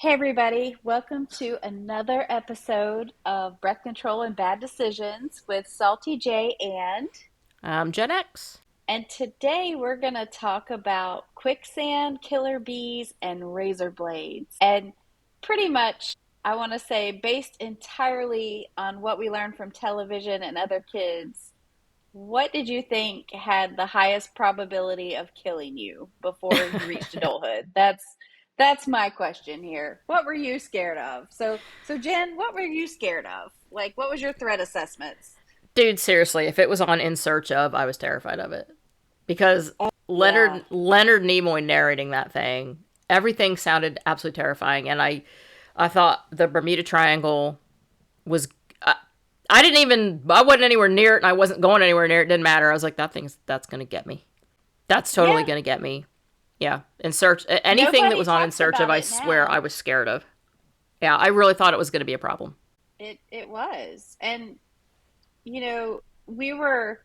Hey everybody, welcome to another episode of Breath Control and Bad Decisions with Salty J Gen X. and today we're going to talk about quicksand, killer bees, and razor blades. And pretty much, I want to say, based entirely on what we learned from television and other kids, what did you think had the highest probability of killing you before you reached adulthood? That's my question here. What were you scared of? So Jen, what were you scared of? Like what was your threat assessments? Dude, seriously, if it was on In Search of, I was terrified of it. Because Yeah. Leonard Nimoy narrating that thing, everything sounded absolutely terrifying. And I thought the Bermuda Triangle was. I wasn't anywhere near it, and I wasn't going anywhere near it. Didn't matter. I was like, that's going to get me. That's totally Yeah. going to get me. Yeah. In Search, anything that Nobody was on In talks Search of, about I it swear I now. was scared of. Yeah, I really thought it was going to be a problem. It was. And we were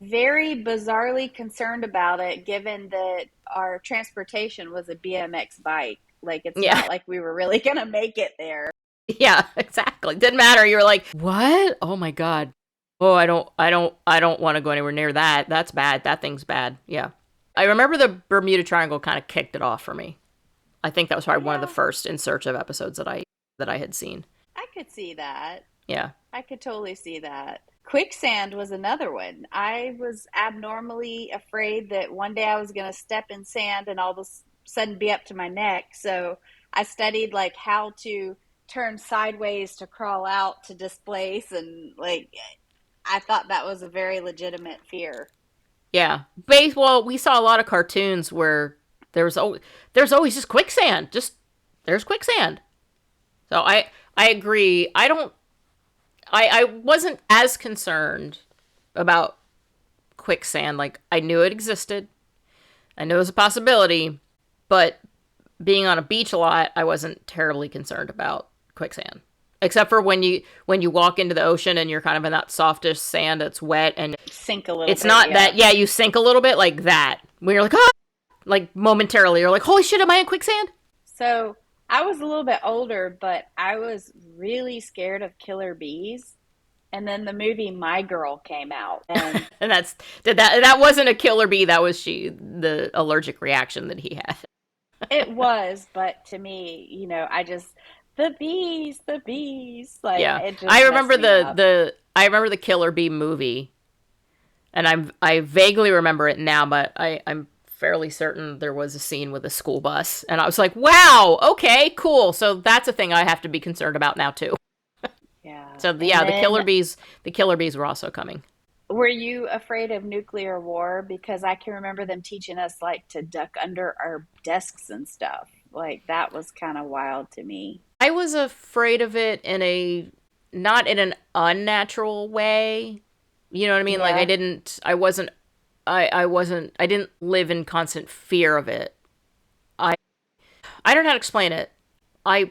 very bizarrely concerned about it given that our transportation was a BMX bike. Like it's Yeah. not like we were really going to make it there. Yeah, exactly. Didn't matter. You were like, "What? Oh my god. Oh, I don't want to go anywhere near that. That's bad. That thing's bad." Yeah. I remember the Bermuda Triangle kind of kicked it off for me. I think that was probably one of the Yeah, first In Search of episodes that I had seen. I could see that. Yeah. I could totally see that. Quicksand was another one. I was abnormally afraid that one day I was going to step in sand and all of a sudden be up to my neck. So I studied like how to turn sideways to crawl out to displace, and like I thought that was a very legitimate fear. Yeah. Well, we saw a lot of cartoons where there's always just quicksand. Just there's quicksand. So I agree. I wasn't as concerned about quicksand. Like I knew it existed. I knew it was a possibility, but being on a beach a lot, I wasn't terribly concerned about quicksand. Except for when you walk into the ocean and you're kind of in that softish sand that's wet and Sink a little it's bit, not yeah. that you sink a little bit like that. When you're like, oh, like momentarily you're like, holy shit, am I in quicksand? So I was a little bit older, but I was really scared of killer bees. And then the movie My Girl came out, and And that wasn't a killer bee, that was the allergic reaction that he had. it was, but to me, the bees, like Yeah. it just I messed remember me up. I remember the killer bee movie and I vaguely remember it now, but I'm fairly certain there was a scene with a school bus, and I was like, "Wow, okay, cool." So that's a thing I have to be concerned about now too. Yeah. So And yeah, then the killer bees were also coming. were you afraid of nuclear war? Because I can remember them teaching us like to duck under our desks and stuff. Like that was kind of wild to me. I was afraid of it in a not in an unnatural way. You know what I mean? Like Yeah. I didn't live in constant fear of it. I I don't know how to explain it. I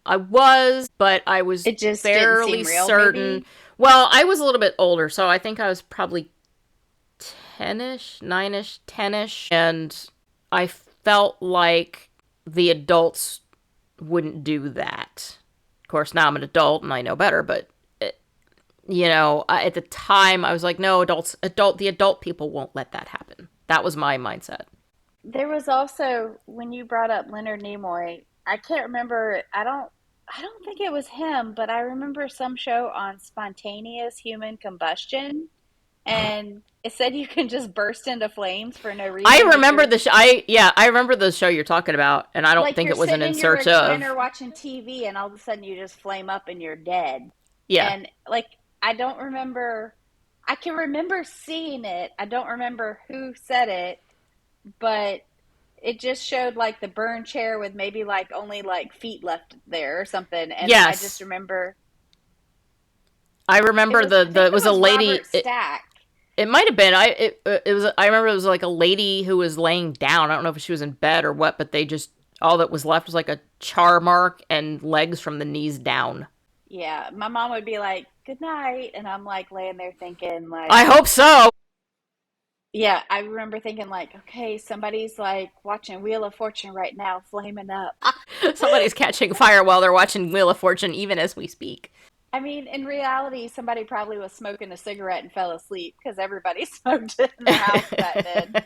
I was, but I was It just didn't fairly seem real, certain. maybe. Well, I was a little bit older, so I think I was probably 10ish, 9ish, 10ish, and I felt like the adults wouldn't do that. Of course, now I'm an adult and I know better, but at the time I was like, no, the adult people won't let that happen. That was my mindset. There was also when you brought up Leonard Nimoy, I can't remember. I don't think it was him, but I remember some show on spontaneous human combustion, and it said you can just burst into flames for no I reason. Like remember you're the show. I remember the show you're talking about, and I don't like think you're it was an sitting In in your Search of. recliner watching TV, and all of a sudden you just flame up and you're dead. Yeah. And like I don't remember. I can remember seeing it. I don't remember who said it, but it just showed like the burn chair with maybe like only like feet left there or something. And I just Yes. remember I it remember was, I the think it it was a was lady. Robert Stack. It might have been. It was. I remember it was like a lady who was laying down. I don't know if she was in bed or what, but they just all that was left was like a char mark and legs from the knees down. Yeah. My mom would be like, good night. And I'm like laying there thinking, I like, hope so. Yeah, I remember thinking like, okay, somebody's like watching Wheel of Fortune right now, flaming up. Somebody's catching fire while they're watching Wheel of Fortune, even as we speak. I mean, in reality, somebody probably was smoking a cigarette and fell asleep because everybody smoked it in the house back then.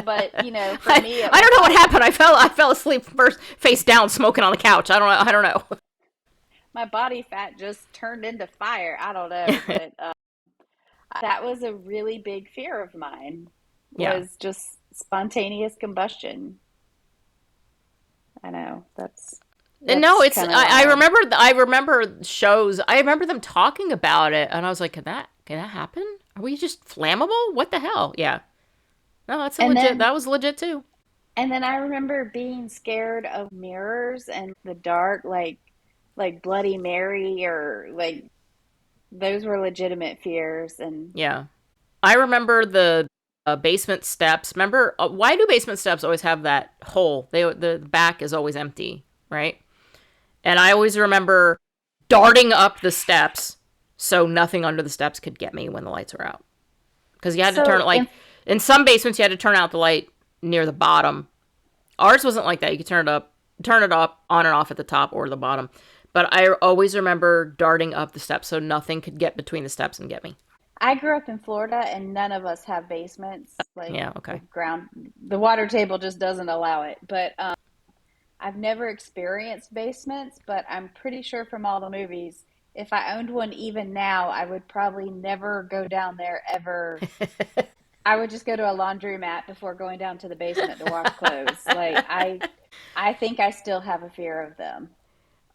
But, for me, it I was don't know what like happened. I fell asleep first, face down, smoking on the couch. I don't know. my body fat just turned into fire. I don't know, but that was a really big fear of mine Yeah. was just spontaneous combustion. I know And no, that's it's kind of I wild. remember I remember shows. I remember them talking about it, and I was like, can that happen? Are we just flammable? What the hell? Yeah. No, that's a And legit. then That was legit too. and then I remember being scared of mirrors and the dark, like Bloody Mary or like those were legitimate fears. And Yeah. I remember the basement steps. Remember why do basement steps always have that hole? The back is always empty, right? And I always remember darting up the steps so nothing under the steps could get me when the lights were out. Because you had to turn it so like in some basements you had to turn out the light near the bottom. Ours wasn't like that. You could turn it up on and off at the top or the bottom. But I always remember darting up the steps so nothing could get between the steps and get me. I grew up in Florida and none of us have basements. Like Yeah, the okay. ground, the water table just doesn't allow it. But I've never experienced basements, but I'm pretty sure from all the movies, if I owned one even now, I would probably never go down there ever. I would just go to a laundromat before going down to the basement to wash clothes. I think I still have a fear of them.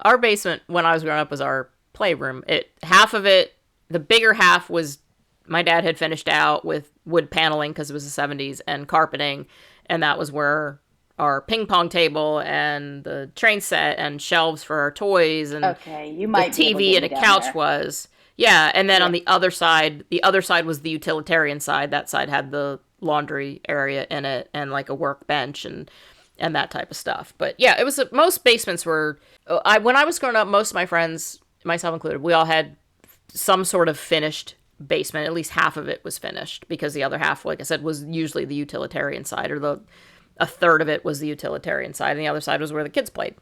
Our basement when I was growing up was our playroom. It half of it, the bigger half was my dad had finished out with wood paneling because it was the 70s and carpeting, and that was where our ping pong table and the train set and shelves for our toys and Okay, you the might be able to TV get and me a down couch there. was. Yeah, and then on Yeah. the other side was the utilitarian side. That side had the laundry area in it and like a workbench and that type of stuff. But yeah, it was most basements were. I when I was growing up, most of my friends, myself included, we all had some sort of finished basement. At least half of it was finished because the other half, like I said, was usually the utilitarian side, or the a third of it was the utilitarian side, and the other side was where the kids played.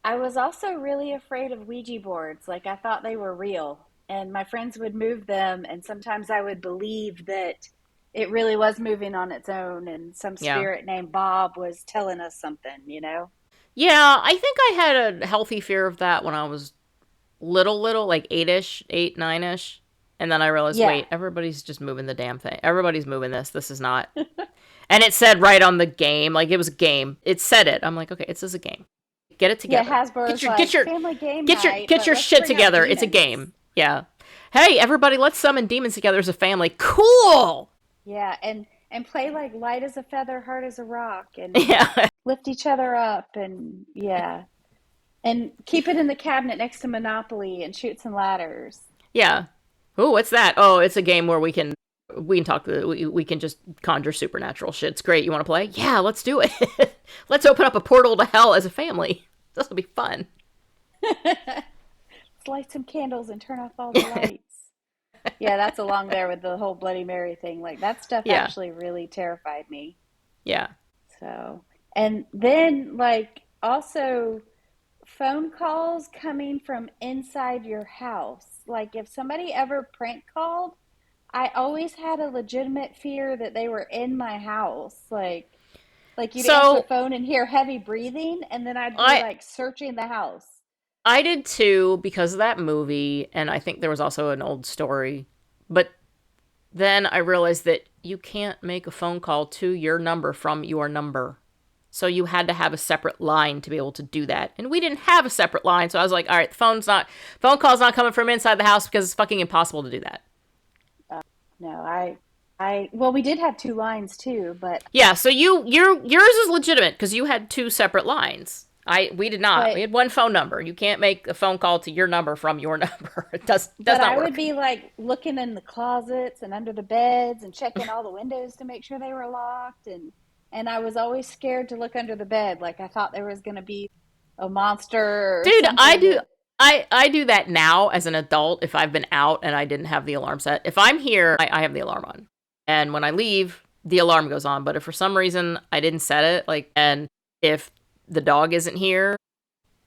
I was also really afraid of Ouija boards. Like I thought they were real, and my friends would move them, and sometimes I would believe that it really was moving on its own, and some Yeah, spirit named Bob was telling us something. yeah. I think I had a healthy fear of that when I was little, like 8ish, 8, 9ish. And then I realized, Yeah, wait, everybody's just moving the damn thing. Everybody's moving this. This is not. And it said right on the game, like it was a game. It said it. I'm like, okay, it's just a game. Get it yeah. together. Hasbro's like family game night, Get but your let's shit bring out together. It's a demons. game. Yeah. Hey, everybody, let's summon demons together as a family. Cool. Yeah, and play like light as a feather, hard as a rock, and Yeah. lift each other up, and yeah, and keep it in the cabinet next to Monopoly and Shoots and Ladders. Yeah. Ooh, what's that? Oh, it's a game where we can talk we can just conjure supernatural shit. It's great. You want to play? Yeah, let's do it. Let's open up a portal to hell as a family. This will be fun. Let's light some candles and turn off all the lights. Yeah, that's along there with the whole Bloody Mary thing. Like that stuff Yeah. actually really terrified me. Yeah. So, and then like also phone calls coming from inside your house. Like if somebody ever prank called, I always had a legitimate fear that they were in my house. Like you'd answer the So, phone and hear heavy breathing and then I'd be I like searching the house. I did too because of that movie, and I think there was also an old story. But then I realized that you can't make a phone call to your number from your number. So you had to have a separate line to be able to do that. And we didn't have a separate line, so I was like, all right, the phone call's not coming from inside the house because it's fucking impossible to do that. No, well, we did have two lines too, but Yeah, so yours is legitimate because you had two separate lines. We did not. We but had one phone number. You can't make a phone call to your number from your number. It does but not I would work. be like looking in the closets and under the beds and checking all the windows to make sure they were locked and I was always scared to look under the bed. Like I thought there was going to be a monster or Dude, something that I do that now as an adult if I've been out and I didn't have the alarm set. If I'm here, I have the alarm on. And when I leave, the alarm goes on. But if for some reason I didn't set it, like, and if the dog isn't here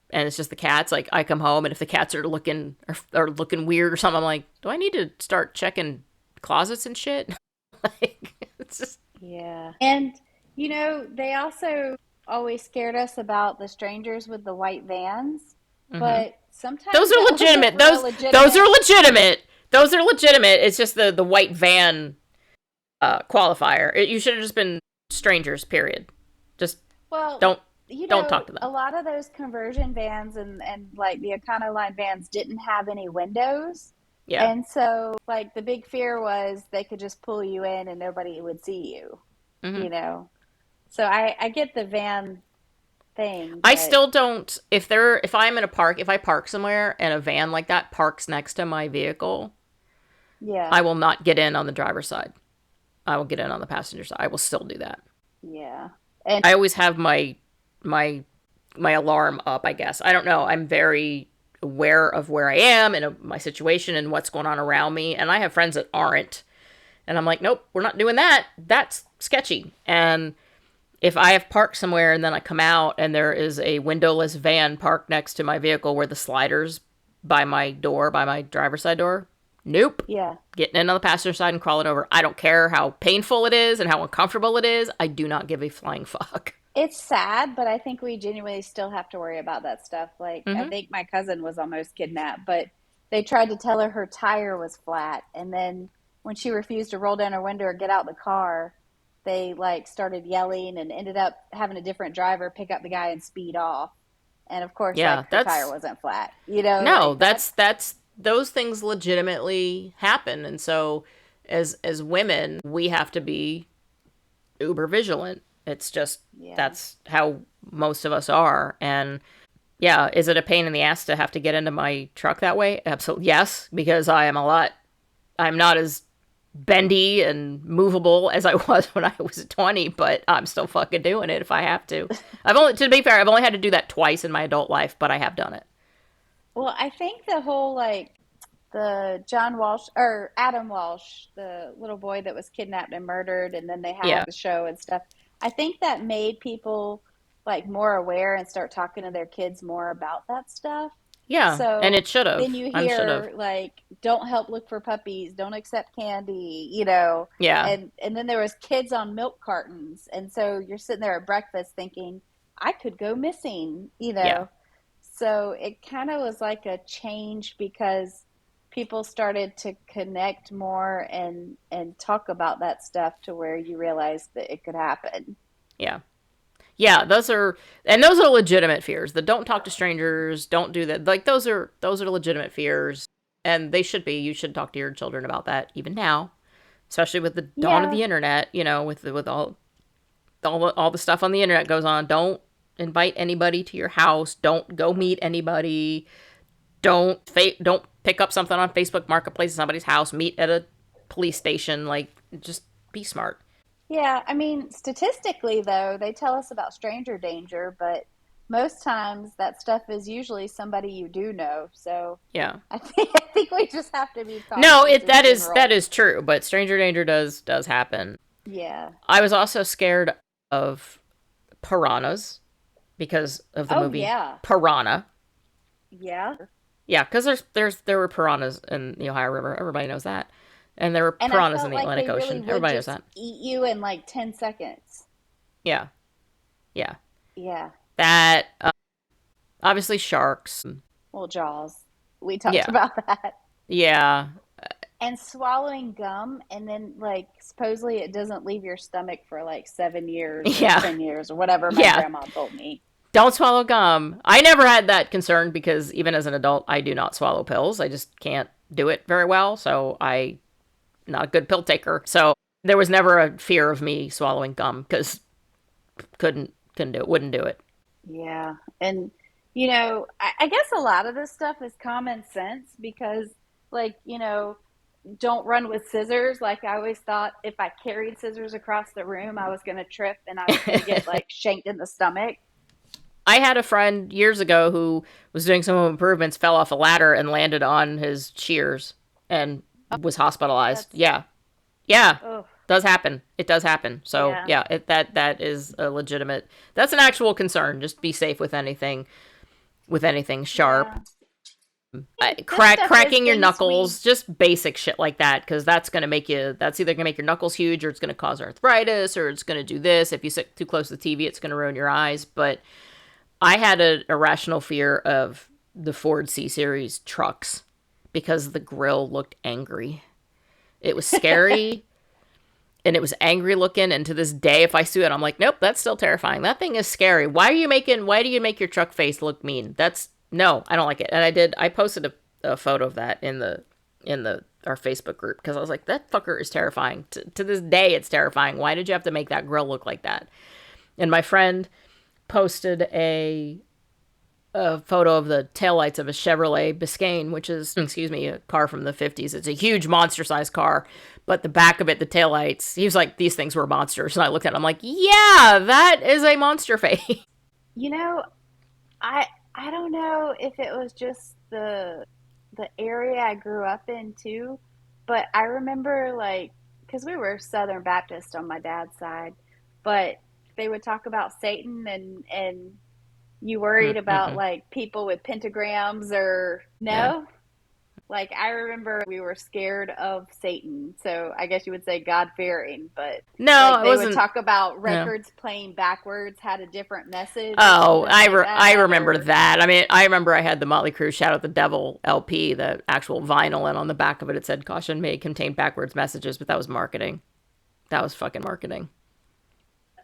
and it's just the cats, like, I come home and if the cats are looking weird or something, I'm like, do I need to start checking closets and shit? Like, it's just. Yeah. And, they also always scared us about the strangers with the white vans, Mm-hmm. but Those sometimes are that wasn't legitimate. real Those are legitimate. legitimate. Those are legitimate. It's just the white van qualifier. You should have just been strangers. Period. Just Well, don't don't talk to a them. lot of those conversion vans and like the Econoline vans didn't have any windows. Yeah. And so, like, the big fear was they could just pull you in and nobody would see you, Hmm. you know? So I get the van thing, I but still don't. If I'm in a park, if I park somewhere and a van like that parks next to my vehicle, yeah, I will not get in on the driver's side. I will get in on the passenger side. I will still do that. yeah. And I always have my my alarm up, I guess. I don't know. I'm very aware of where I am and of my situation and what's going on around me. And I have friends that aren't. And I'm like, nope, we're not doing that. That's sketchy. And if I have parked somewhere and then I come out and there is a windowless van parked next to my vehicle where the sliders by my door, by my driver's side door, nope. yeah, Getting in on the passenger side and crawling over. I don't care how painful it is and how uncomfortable it is. I do not give a flying fuck. it's sad, but I think we genuinely still have to worry about that stuff. Like, I Mm-hmm. think my cousin was almost kidnapped, but they tried to tell her her tire was flat. And then when she refused to roll down her window or get out the car, they like started yelling and ended up having a different driver pick up the guy and speed off. And of course, Yeah, like her tire that's wasn't flat, no, like that's, that's those things legitimately happen, and so as women, we have to be uber vigilant. It's just yeah. that's how most of us are, and yeah, is it a pain in the ass to have to get into my truck that way? Absolutely, yes, because I'm not as bendy and movable as I was when I was 20, but I'm still fucking doing it if I have to. To be fair, I've only had to do that twice in my adult life, but I have done it. Well, I think the whole like the John Walsh or Adam Walsh, the little boy that was kidnapped and murdered, and then they had Yeah. like the show and stuff. I think that made people like more aware and start talking to their kids more about that stuff. Yeah, and So it should then have. you I'm should have. hear like, don't help look for puppies, don't accept candy, Yeah. and then there was kids on milk cartons, and so you're sitting there at breakfast thinking, I could go missing. Yeah. So it kind of was like a change because people started to connect more and talk about that stuff to where you realize that it could happen. Yeah. Yeah, those are legitimate fears. The don't talk to strangers, don't do that. Like those are legitimate fears and they should be. You should talk to your children about that even now, especially with the dawn of Yeah. the internet, with all the stuff on the internet goes on. Don't invite anybody to your house. Don't go meet anybody. Don't pick up something on Facebook Marketplace at somebody's house. Meet at a police station. Like, just be smart. Yeah, I mean, statistically, though, they tell us about stranger danger, but most times that stuff is usually somebody you do know. So Yeah. I think we just have to be No, cautious in that general. is true, but stranger danger does happen. Yeah. I was also scared of piranhas because of the Oh, movie yeah. Piranha. Yeah. Yeah, because there were piranhas in the Ohio River. Everybody knows that, and there were And I piranhas in felt the like Atlantic they really Ocean. would Everybody knows just that. eat you in like 10 seconds. Yeah, yeah. Yeah. That obviously sharks. Well, Jaws. We talked Yeah, about that. yeah, And swallowing gum, and then like supposedly it doesn't leave your stomach for like 7 years or yeah, 10 years or whatever my yeah. grandma told me. Don't swallow gum. I never had that concern because even as an adult, I do not swallow pills. I just can't do it very well. So I not a good pill taker. So there was never a fear of me swallowing gum because couldn't do it, wouldn't do it. Yeah. And, I guess a lot of this stuff is common sense because, like, don't run with scissors. Like, I always thought if I carried scissors across the room, I was going to trip and I was going to get, like, shanked in the stomach. I had a friend years ago who was doing some home improvements, fell off a ladder and landed on his shears and was hospitalized. That's, Yeah, yeah. oh. Does happen. It does happen. So Yeah. yeah, that is a legitimate. That's an actual concern. Just be safe with anything sharp. Yeah. I mean, this stuff is Cracking your things we, knuckles, just basic shit like that, because that's gonna make you. That's either gonna make your knuckles huge, or it's gonna cause arthritis, or it's gonna do this. If you sit too close to the TV, it's gonna ruin your eyes. But I had an irrational fear of the Ford C Series trucks because the grill looked angry. It was scary and it was angry looking. And to this day, if I see it, I'm like, nope, that's still terrifying. That thing is scary. Why do you make your truck face look mean? That's, no, I don't like it. And I posted a photo of that our Facebook group because I was like, that fucker is terrifying. To this day, it's terrifying. Why did you have to make that grill look like that? And my friend posted a photo of the taillights of a Chevrolet Biscayne, which is, excuse me, a car from the 50s. It's a huge monster-sized car, but the back of it, the taillights, he was like, these things were monsters. And I looked at it, I'm like, yeah, that is a monster face. you know, I don't know if it was just the area I grew up in too, but I remember like because we were Southern Baptist on my dad's side, but they would talk about Satan and you worried about Mm-mm. like people with pentagrams or Yeah. no? Like I remember we were scared of Satan. So I guess you would say God fearing, but No, like it they would wasn't. talk about No. records playing backwards had a different message or Oh, something like I that remember or that. I mean, I remember I had the Motley Crue Shout Out the Devil LP, the actual vinyl, and on the back of it, it said, caution may contain backwards messages, but that was marketing. That was fucking marketing.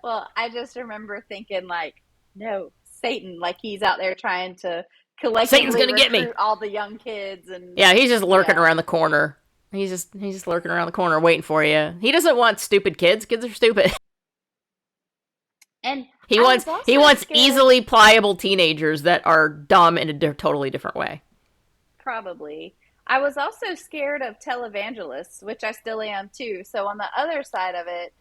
well, I just remember thinking like no, Satan like he's out there trying to Satan's collectively gonna get me. recruit all the young kids and Yeah, he's just lurking yeah. around the corner. He's just lurking around the corner waiting for you. He doesn't want stupid kids. Kids are stupid. And I was He also wants scared easily pliable teenagers that are dumb in a totally different way. probably. I was also scared of televangelists, which I still am too. So on the other side of it,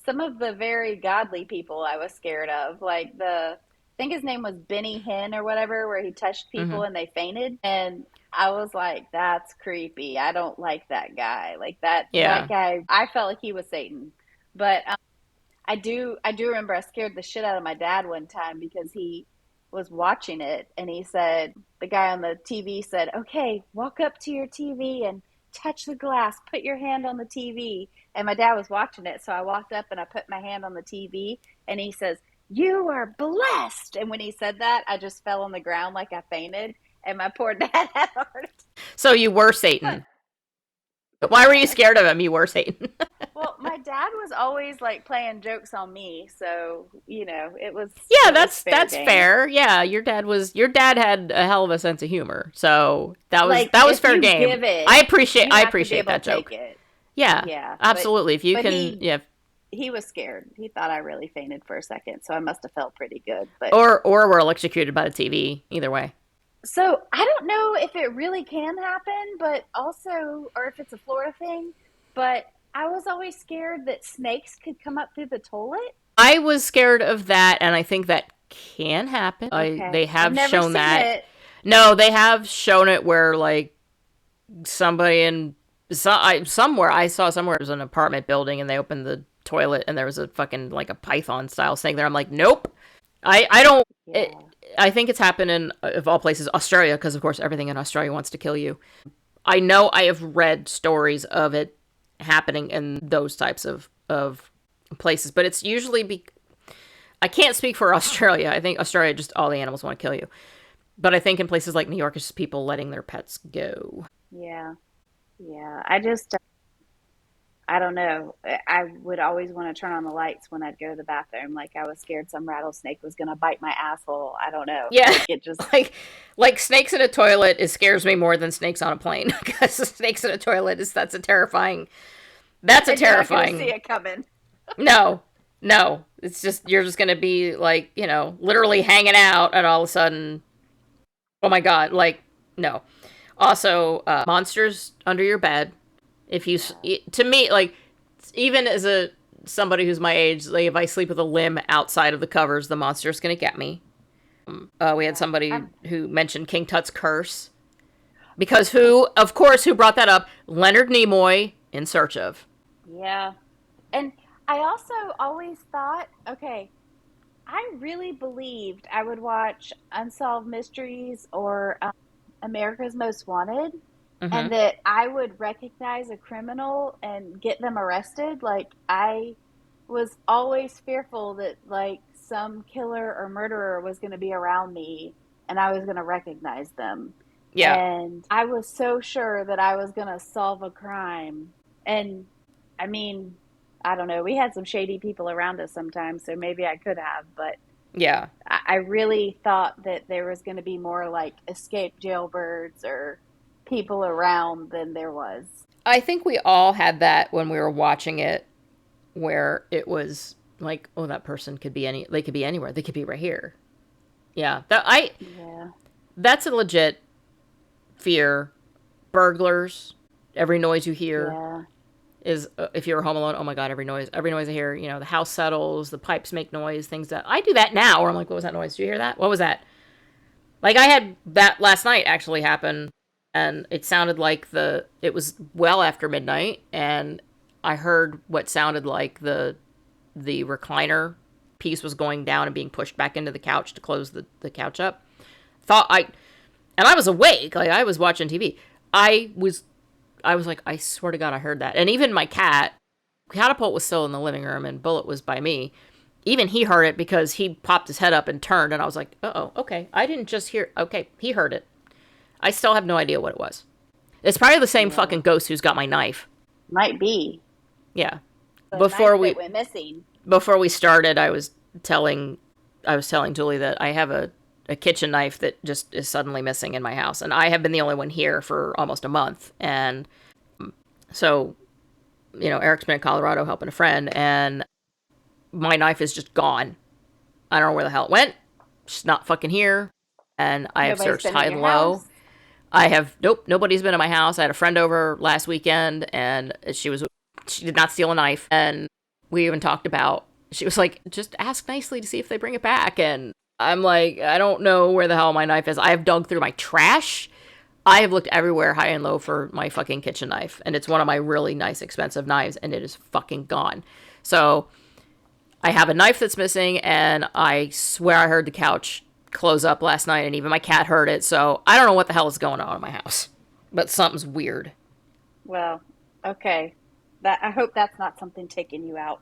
some of the very godly people I was scared of, like I think his name was Benny Hinn or whatever, where he touched Hmm. people and they fainted. And I was like, that's creepy. I don't like that guy. Like that Yeah. guy, I felt like he was Satan. But I do remember I scared the shit out of my dad one time because he was watching it and he said the guy on the TV said, "Okay, walk up to your TV and touch the glass. Put your hand on the TV." And my dad was watching it, so I walked up and I put my hand on the TV and he says, "You are blessed." And when he said that, I just fell on the ground like I fainted and my poor dad had a heart So you were Satan. Why were you attack. scared of him? You were Satan. Well, my dad was always like playing jokes on me, so it was Yeah, it was fair that's game. fair. Yeah, your dad had a hell of a sense of humor. So Like that was if fair you game. give it, you I have to be appreciate able that to take joke. it. Yeah. Yeah, but Absolutely. If you but can, he yeah, he was scared. He thought I really fainted for a second, so I must have felt pretty good. But or were electrocuted by the TV. Either way. so I don't know if it really can happen, but also or if it's a Florida thing, but I was always scared that snakes could come up through the toilet. I was scared of that, and I think that can happen. They Okay. I've have never shown seen that. it. No, they have shown it where like somebody in somewhere I saw somewhere it was an apartment building, and they opened the toilet, and there was a fucking like a python style snake there. I'm like, nope. I don't. It, Yeah. I think it's happened in of all places Australia because of course everything in Australia wants to kill you. I know I have read stories of it happening in those types of places, but it's usually I can't speak for Australia. I think Australia just all the animals want to kill you. But I think in places like New York, it's just people letting their pets go. Yeah. Yeah. I don't know. I would always want to turn on the lights when I'd go to the bathroom. Like I was scared some rattlesnake was going to bite my asshole. I don't know. Yeah, Like it just, like snakes in a toilet. It scares me more than snakes on a plane because snakes in a toilet is that's a terrifying. That's a you're not going to see terrifying. it coming. No, no. It's just you're just gonna be like literally hanging out, and all of a sudden, oh my god, like no. Also, monsters under your bed. If you Yeah. to me like even as a somebody who's my age, like if I sleep with a limb outside of the covers, the monster's gonna get me. We had Yeah. somebody who mentioned King Tut's curse because who brought that up? Leonard Nimoy in Search of. Yeah. And I also always thought, okay, I really believed I would watch Unsolved Mysteries or America's Most Wanted, and Mm-hmm. that I would recognize a criminal and get them arrested. Like, I was always fearful that, like, some killer or murderer was going to be around me and I was going to recognize them. Yeah. And I was so sure that I was going to solve a crime. And I mean, I don't know. We had some shady people around us sometimes, so maybe I could have, but Yeah. I really thought that there was going to be more like escaped jailbirds or people around than there was. I think we all had that when we were watching it, where it was like, oh, that person could be they could be anywhere. They could be right here. Yeah. Yeah, That's a legit fear. Burglars, every noise you hear yeah, is, if you're home alone, oh my god, every noise I hear, the house settles, the pipes make noise, things that I do that now, where I'm like, what was that noise? Did you hear that? What was that? Like, I had that last night actually happen, and it sounded like it was well after midnight, and I heard what sounded like the recliner piece was going down and being pushed back into the couch to close the couch up. Thought I And I was awake, like I was watching TV. I was I was like, I swear to God, I heard that. And even my cat, Catapult was still in the living room and Bullet was by me. Even he heard it because he popped his head up and turned, and I was like, oh, okay. I didn't just hear, okay, he heard it. I still have no idea what it was. It's probably the same yeah. fucking ghost who's got my knife. Might be Yeah. the Before knife that we went missing. before we started, telling I was telling Julie that I have a kitchen knife that just is suddenly missing in my house, and I have been the only one here for almost a month. And so, Eric's been in Colorado helping a friend, and my knife is just gone. I don't know where the hell it went. It's not fucking here. And I have Nobody's searched been in high and your low. house. I have nope, nobody's been in my house. I had a friend over last weekend, and she did not steal a knife. And we even talked about, she was like, just ask nicely to see if they bring it back. And I'm like, I don't know where the hell my knife is. I have dug through my trash. I have looked everywhere high and low for my fucking kitchen knife, and it's one of my really nice expensive knives, and it is fucking gone. So I have a knife that's missing, and I swear I heard the couch close up last night, and even my cat heard it. So I don't know what the hell is going on in my house, but something's weird. Well, okay. That I hope that's not something taking you out.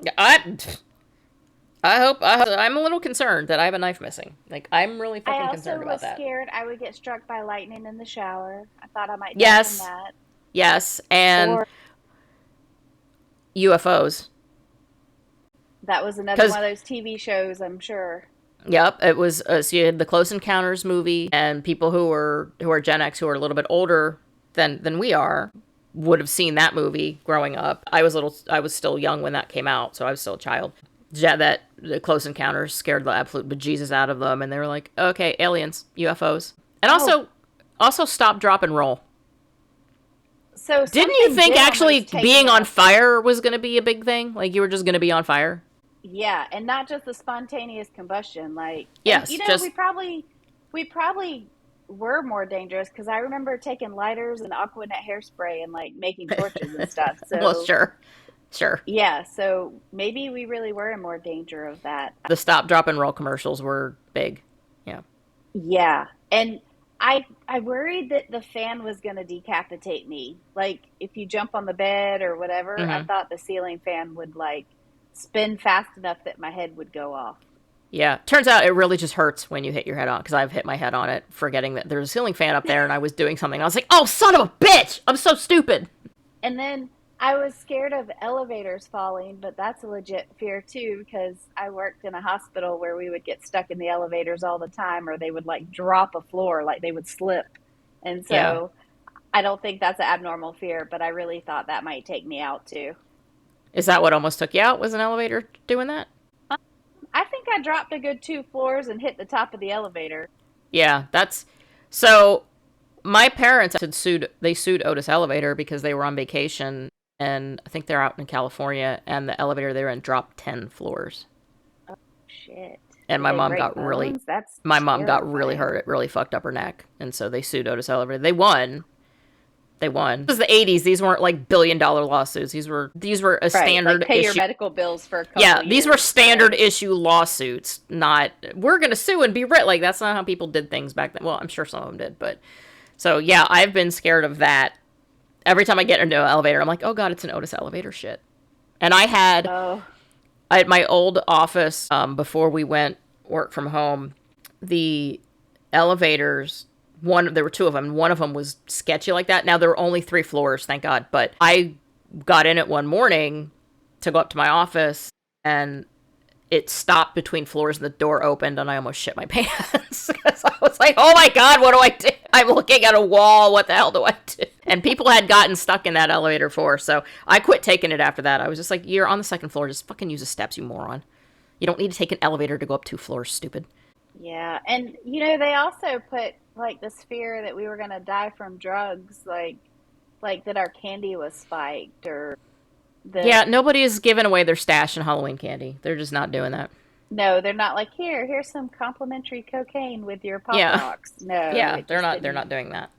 Yeah, I'm a little concerned that I have a knife missing. Like, I'm really I fucking also concerned about was that. scared I would get struck by lightning in the shower. I thought I might die from Yes, that. yes, and Or UFOs. that was another Because one of those TV shows, I'm sure. yep, it was. So you had the Close Encounters movie, and people who are Gen X, who are a little bit older than we are, would have seen that movie growing up. I was still young when that came out, so I was still a child. Yeah, that the Close Encounters scared the absolute bejesus out of them, and they were like, okay, aliens, UFOs, and Oh, also stop, drop, and roll. so Didn't you something think did actually almost take being me on out. fire was going to be a big thing? Like, you were just going to be on fire? Yeah, and not just the spontaneous combustion, like, and Yes, just we probably were more dangerous because I remember taking lighters and Aquanet hairspray and like making torches and stuff. well, So sure, sure. yeah, so maybe we really were in more danger of that. The stop, drop, and roll commercials were big. Yeah. Yeah, and I worried that the fan was going to decapitate me. Like if you jump on the bed or whatever, I Mm-hmm. thought the ceiling fan would like spin fast enough that my head would go off. Yeah. Turns out it really just hurts when you hit your head on, because I've hit my head on it, forgetting that there's a ceiling fan up there, and I was doing something. I was like, oh, son of a bitch! I'm so stupid. And then I was scared of elevators falling, but that's a legit fear too because I worked in a hospital where we would get stuck in the elevators all the time or they would like drop a floor, like they would slip. And Yeah. so I don't think that's an abnormal fear, but I really thought that might take me out too. Is that what almost took you out? Was an elevator doing that? I think I dropped a good 2 floors and hit the top of the elevator. Yeah. That's so. My parents they sued Otis Elevator because they were on vacation, and I think they're out in California, and the elevator they were in dropped 10 floors. Shit. And Did they break bones? That's my mom got really terrifying. hurt. It really fucked up her neck. And so they sued Otis Elevator. They won, They won. This was the 80s. These weren't like billion-dollar lawsuits. These were a Right, like standard pay your issue. medical bills for a Yeah, couple these were years. standard Right. issue lawsuits, not we're going to sue and be rich. Like, that's not how people did things back then. Well, I'm sure some of them did, but so yeah, I've been scared of that. Every time I get into an elevator, I'm like, oh god, it's an Otis elevator shit. And Oh, at my old office, before we went work from home, the elevators, there were two of them. One of them was sketchy like that. Now there were only 3 floors, thank God. But I got in it one morning to go up to my office, and it stopped between floors and the door opened, and I almost shit my pants because I was like, oh my god, what do I do? I'm looking at a wall. What the hell do I do? And people had gotten stuck in that elevator before, so I quit taking it after that. I was just like, you're on the second floor. Just fucking use the steps, you moron. You don't need to take an elevator to go up 2 floors, stupid. yeah. And they also put like this fear that we were gonna die from drugs, like that our candy was spiked or that Yeah, nobody is giving away their stash in Halloween candy. They're just not doing that. no, they're not like here's some complimentary cocaine with your pop Yeah. rocks. No, Yeah, it they're just not they're didn't. not doing that.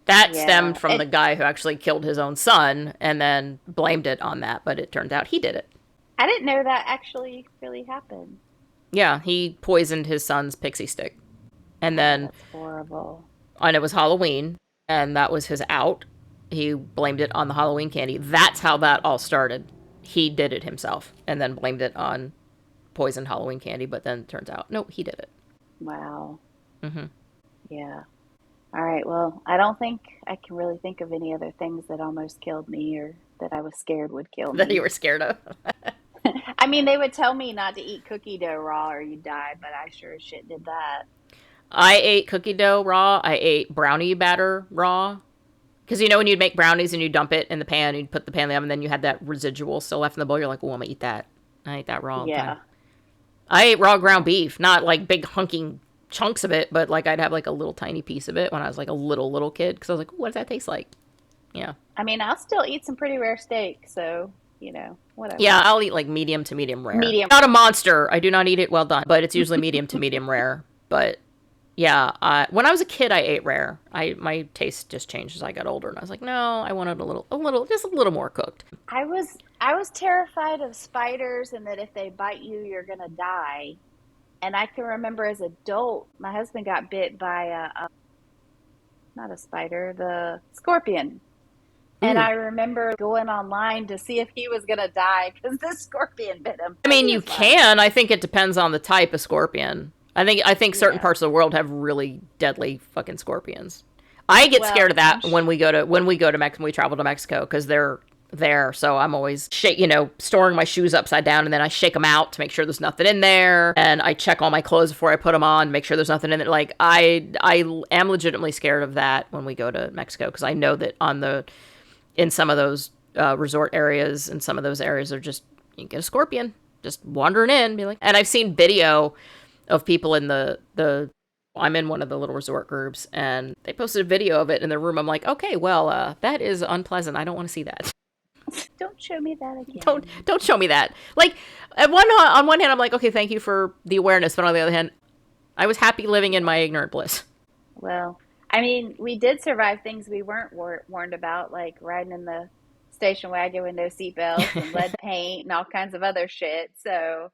That Yeah. stemmed from the guy who actually killed his own son and then blamed it on that, but it turned out he did it. I didn't know that actually really happened. Yeah, he poisoned his son's pixie stick. And Oh, then, that's horrible. and it was Halloween, and that was his out. He blamed it on the Halloween candy. That's how that all started. He did it himself, and then blamed it on poisoned Halloween candy, but then it turns out, no, he did it. Wow. Hmm. Yeah. All right. Well, I don't think I can really think of any other things that almost killed me or that I was scared would kill That you me. were scared of. I mean, they would tell me not to eat cookie dough raw or you die, but I sure as shit did that. I ate cookie dough raw. I ate brownie batter raw. Because when you'd make brownies and you dump it in the pan, you'd put the pan in the oven, and then you had that residual still left in the bowl. You're like, oh, I'm going to eat that. I ate that raw all the time. Yeah. I ate raw ground beef, not like big hunking chunks of it, but like I'd have like a little tiny piece of it when I was like a little kid. Because I was like, what does that taste like? Yeah. I mean, I'll still eat some pretty rare steak, so, Yeah, whatever. I'll eat like medium to medium rare. Medium. Not a monster. I do not eat it well done, but it's usually medium to medium rare. But yeah, when I was a kid, I ate rare. My taste just changed as I got older, and I was like, no, I wanted just a little more cooked. I was terrified of spiders and that if they bite you, you're gonna die. And I can remember as an adult, my husband got bit by not a spider, the scorpion. And Ooh. I remember going online to see if he was gonna die because the scorpion bit him, I but mean, he you was fine. can. I think it depends on the type of scorpion. I think certain Yeah. parts of the world have really deadly fucking scorpions. I get scared Well, of that when we travel to Mexico because they're there. So I'm always storing my shoes upside down, and then I shake them out to make sure there's nothing in there, and I check all my clothes before I put them on, make sure there's nothing in it. Like I am legitimately scared of that when we go to Mexico because I know that in some of those resort areas, in some of those areas, are just you get a scorpion just wandering in, be like, and I've seen video of people in the I'm in one of the little resort groups, and they posted a video of it in their room. I'm like, okay, well, that is unpleasant. I don't want to see that. don't show me that don't again. don't show me that. Like, on one hand, I'm like, okay, thank you for the awareness, but on the other hand, I was happy living in my ignorant bliss. Well, I mean, we did survive things we weren't warned about, like riding in the station wagon with no seatbelts and lead paint and all kinds of other shit. So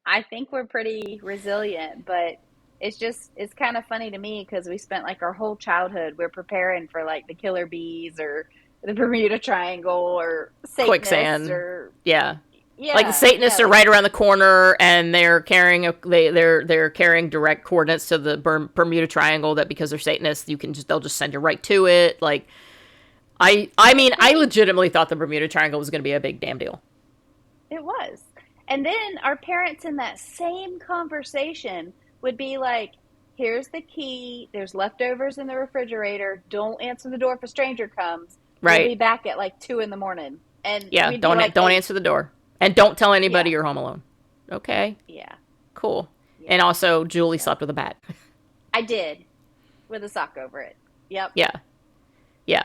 I think we're pretty resilient, but it's kind of funny to me because we spent like our whole childhood we're preparing for like the killer bees or the Bermuda Triangle or Satanists Quicksand, or yeah. Like the yeah, Satanists yeah, are like right around the corner, and they're carrying direct coordinates to the Bermuda Triangle. That because they're Satanists, they'll just send you right to it. Like I mean, I legitimately thought the Bermuda Triangle was going to be a big damn deal. it was. And then our parents in that same conversation would be like, here's the key. There's leftovers in the refrigerator. Don't answer the door if a stranger comes. We'll be Right? back at like 2 in the morning. And Yeah. we'd be like, Don't answer the door, and don't tell anybody yeah, you're home alone. Okay. yeah, Cool. And yeah, also, Julie yeah. slept with a bat. I did with a sock over it. Yep. Yeah. Yeah.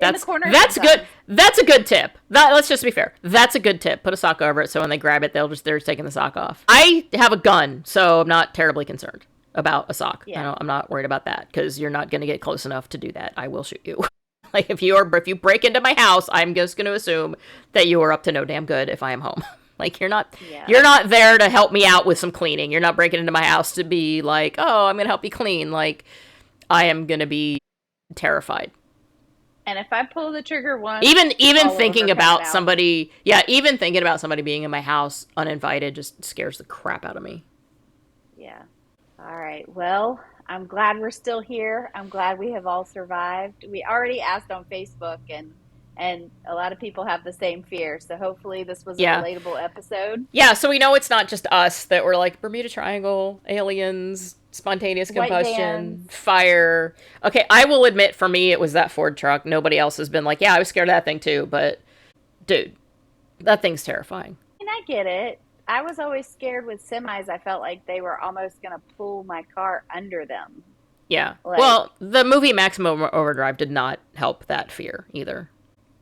In the That's corner that's good. sometimes. That's a good tip. Let's just be fair. That's a good tip. Put a sock over it so when they grab it, they're just taking the sock off. I have a gun, so I'm not terribly concerned about a sock. Yeah. I'm not worried about that because you're not going to get close enough to do that. I will shoot you. Like if you break into my house, I'm just going to assume that you are up to no damn good if I am home. Like Yeah. you're not there to help me out with some cleaning. You're not breaking into my house to be like, "Oh, I'm going to help you clean." Like I am going to be terrified. And if I pull the trigger once, Even all of them are thinking coming about out. somebody, yeah, even thinking about somebody being in my house uninvited just scares the crap out of me. Yeah. All right. Well, I'm glad we're still here. I'm glad we have all survived. We already asked on Facebook and a lot of people have the same fear. So hopefully this was a Yeah. relatable episode. Yeah, so we know it's not just us that were like Bermuda Triangle, aliens, spontaneous White vans. combustion, fire. Okay, I will admit for me it was that Ford truck. Nobody else has been like, yeah, I was scared of that thing too, but dude, that thing's terrifying. And I get it. I was always scared with semis. I felt like they were almost going to pull my car under them. Yeah. Like, Well, the movie Maximum Overdrive did not help that fear either.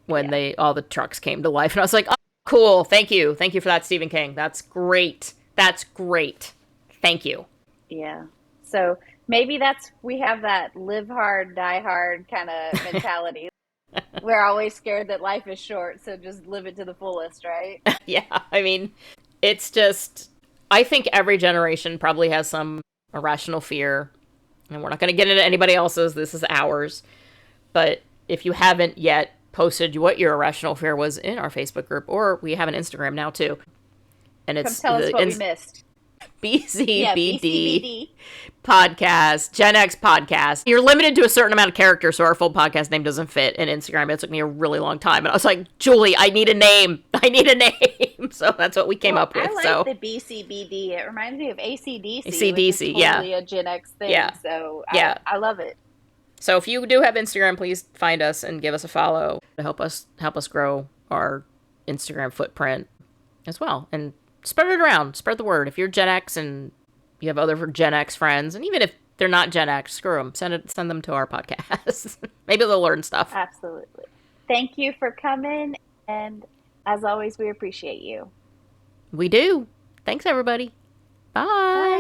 When yeah, they all the trucks came to life and I was like, "Oh, cool. Thank you. Thank you for that, Stephen King. That's great. That's great. Thank you." yeah. So maybe we have that live hard, die hard kind of mentality. We're always scared that life is short, so just live it to the fullest, right? Yeah, I mean, it's just I think every generation probably has some irrational fear, and we're not going to get into anybody else's. This is ours. But if you haven't yet posted what your irrational fear was in our Facebook group, or we have an Instagram now too, and Come it's tell us the what we missed. Yeah, BCBD BCBD. podcast, Gen X podcast. You're limited to a certain amount of characters, so our full podcast name doesn't fit in Instagram. It took me a really long time. And I was like, Julie, I need a name. I need a name. So that's what we came Well, up I with. like So the BCBD. It reminds me of ACDC, which is CDC, yeah. totally a Gen X Yeah. thing. So Yeah. I love it. So if you do have Instagram, please find us and give us a follow to help us grow our Instagram footprint as well. And spread it around. Spread the word. If you're Gen X and you have other Gen X friends, and even if they're not Gen X, screw them. Send them to our podcast. Maybe they'll learn stuff. Absolutely. Thank you for coming. And as always, we appreciate you. We do. Thanks, everybody. Bye. Bye.